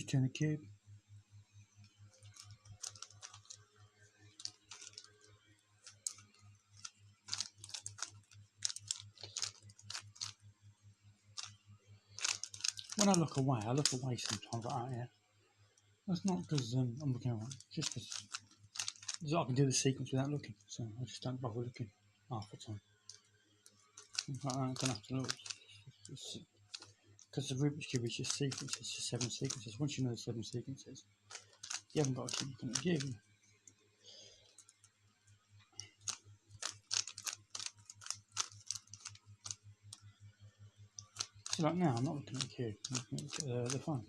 Just turn the cube. When I look away sometimes like that, yeah. That's not because I'm looking around, just because I can do the sequence without looking, so I just don't bother looking half the time. Like that, I don't have to look. Because the Rubik's Cube is just sequences, just 7 sequences. Once you know the 7 sequences, you haven't got to keep looking at the cube. So like now, I'm not looking at the cube, I'm looking at the phone.